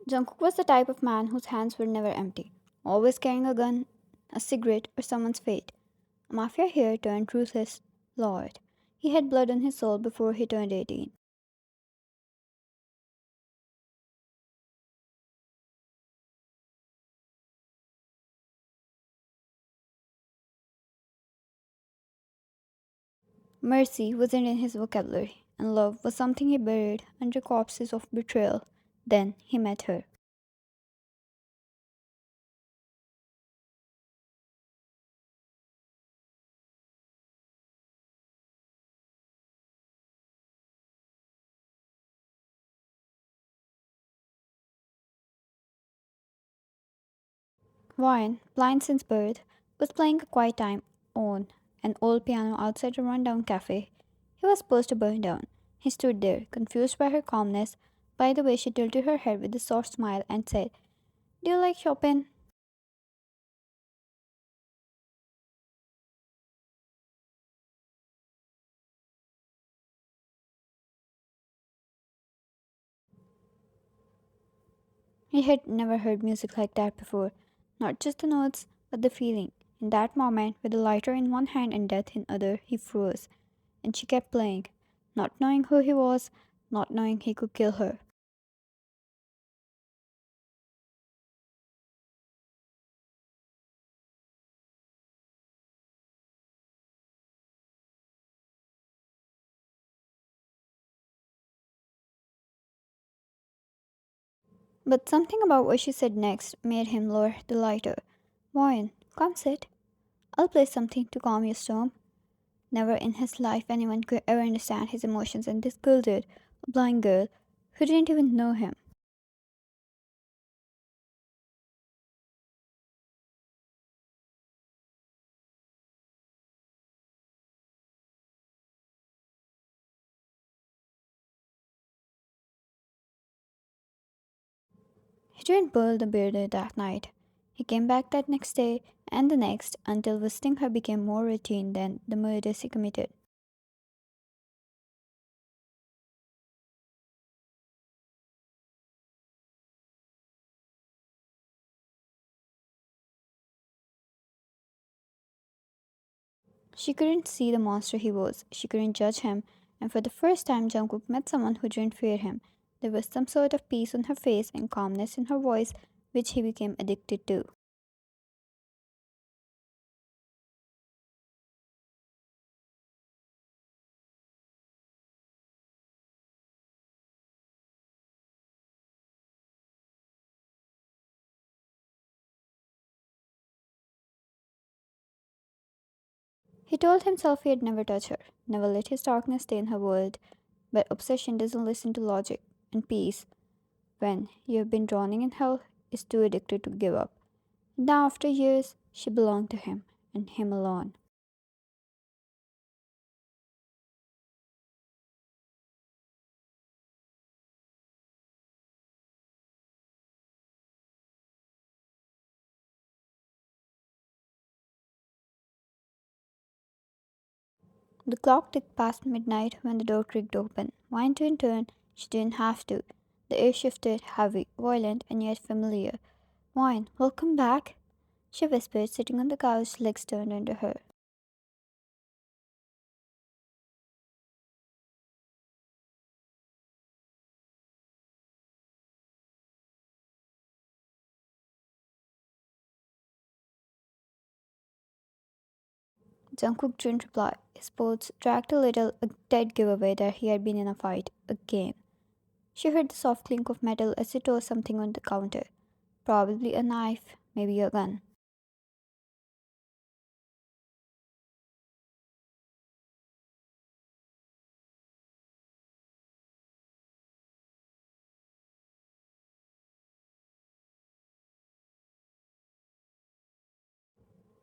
Jungkook was the type of man whose hands were never empty, always carrying a gun, a cigarette, or someone's fate. Mafia here turned ruthless Lord. He had blood on his soul before he turned 18. Mercy wasn't in his vocabulary, and love was something he buried under corpses of betrayal. Then he met her. Ryan, blind since birth, was playing a quiet time on an old piano outside a rundown cafe. He was supposed to burn down. He stood there, confused by her calmness, by the way she tilted her head with a soft smile and said, "Do you like Chopin?" He had never heard music like that before. Not just the notes, but the feeling. In that moment, with the lighter in one hand and death in other, he froze. And she kept playing, not knowing who he was, not knowing he could kill her. But something about what she said next made him lower the lighter. "Warren, come sit. I'll play something to calm your storm." Never in his life anyone could ever understand his emotions, and this girl did, a blind girl who didn't even know him. He didn't burn the beard that night. He came back that next day and the next until visiting her became more routine than the murders he committed. She couldn't see the monster he was. She couldn't judge him, and for the first time Jungkook met someone who didn't fear him. There was some sort of peace on her face and calmness in her voice which he became addicted to. He told himself he had never touched her, never let his darkness stay in her world, but obsession doesn't listen to logic, and peace, when you have been drowning in hell, is too addicted to give up. Now, after years, she belonged to him, and him alone. The clock ticked past midnight when the door creaked open. Wine didn't turn, she didn't have to. The air shifted, heavy, violent, and yet familiar. "Wine, welcome back," she whispered, sitting on the couch, legs turned under her. Jungkook didn't reply. His pulse dragged a little, a dead giveaway that he had been in a fight. Again. She heard the soft clink of metal as he tore something on the counter. Probably a knife, maybe a gun.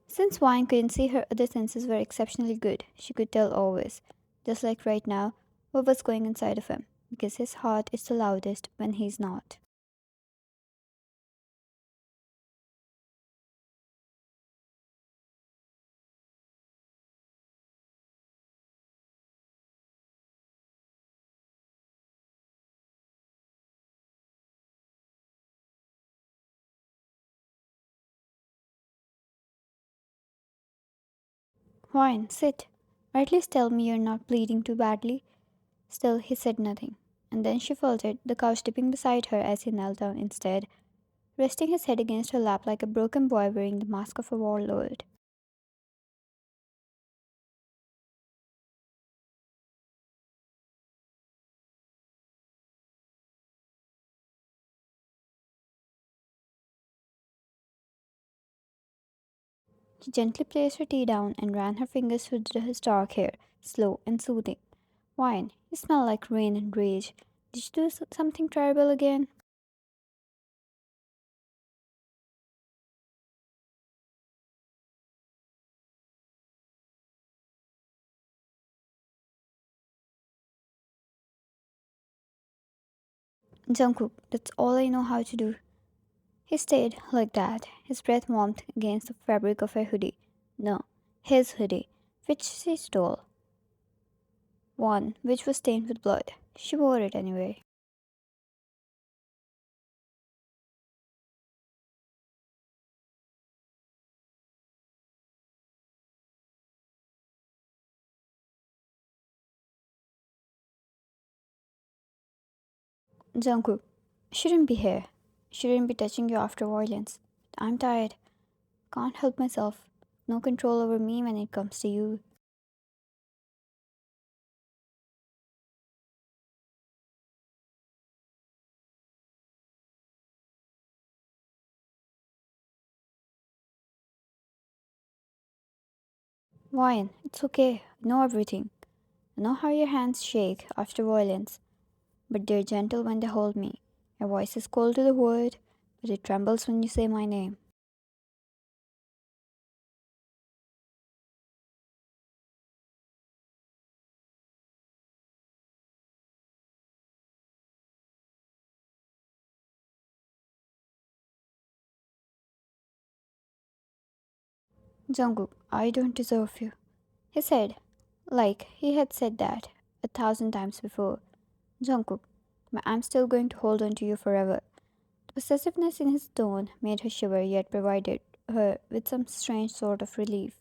Since Wine couldn't see, her other senses were exceptionally good. She could tell always, just like right now, what was going inside of him, because his heart is the loudest when he's not. Fine, sit. Or at least tell me you're not bleeding too badly. Still, he said nothing. And then she faltered, the couch dipping beside her as he knelt down instead, resting his head against her lap like a broken boy wearing the mask of a warlord. She gently placed her tea down and ran her fingers through his dark hair, slow and soothing. Wine, you smell like rain and rage. Did you do something terrible again? Jungkook, that's all I know how to do. He stayed like that, his breath warmed against the fabric of her hoodie. No, his hoodie, which she stole. One which was stained with blood. She wore it anyway. Jungkook, shouldn't be here. Shouldn't be touching you after violence. I'm tired. Can't help myself. No control over me when it comes to you. Wine, it's okay. I know everything. I know how your hands shake after violence, but they're gentle when they hold me. Your voice is cold to the word, but it trembles when you say my name. Jungkook, I don't deserve you. He said, like he had said that 1,000 times before. Jungkook, but I'm still going to hold on to you forever. The possessiveness in his tone made her shiver yet provided her with some strange sort of relief.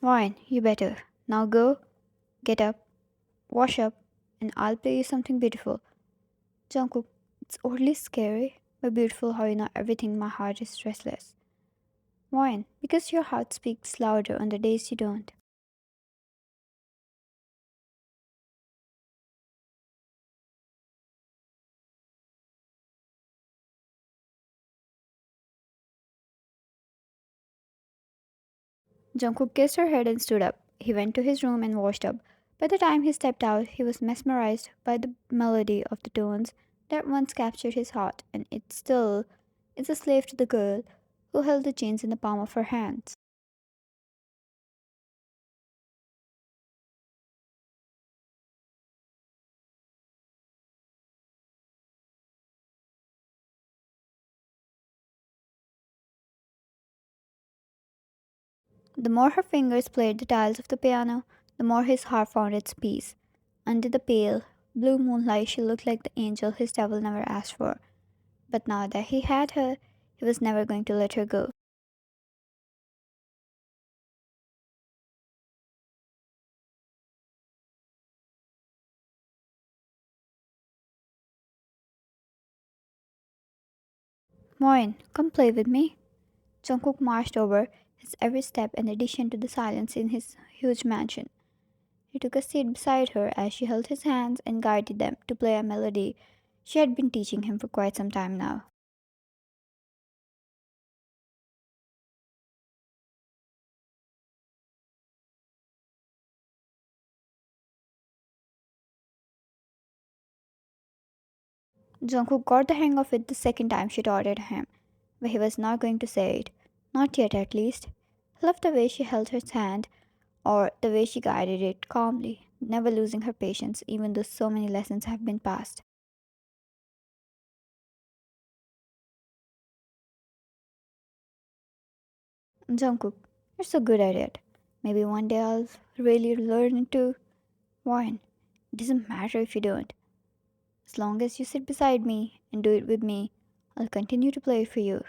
Fine, you better. Now go, get up, wash up, and I'll play you something beautiful. Jungkook, it's oddly scary, but beautiful how you know everything my heart is restless. Fine, because your heart speaks louder on the days you don't. Jungkook kissed her head and stood up. He went to his room and washed up. By the time he stepped out, he was mesmerized by the melody of the tones that once captured his heart, and it still is a slave to the girl who held the chains in the palm of her hands. The more her fingers played the tiles of the piano, the more his heart found its peace. Under the pale, blue moonlight, she looked like the angel his devil never asked for. But now that he had her, he was never going to let her go. Moin, come play with me. Jungkook marched over, his every step an addition to the silence in his huge mansion. He took a seat beside her as she held his hands and guided them to play a melody she had been teaching him for quite some time now. Jungkook got the hang of it the second time she taught it him, but he was not going to say it. Not yet, at least. He loved the way she held his hand, or the way she guided it calmly, never losing her patience, even though so many lessons have been passed. Jungkook, you're so good at it. Maybe one day I'll really learn to whine. It doesn't matter if you don't. As long as you sit beside me and do it with me, I'll continue to play for you.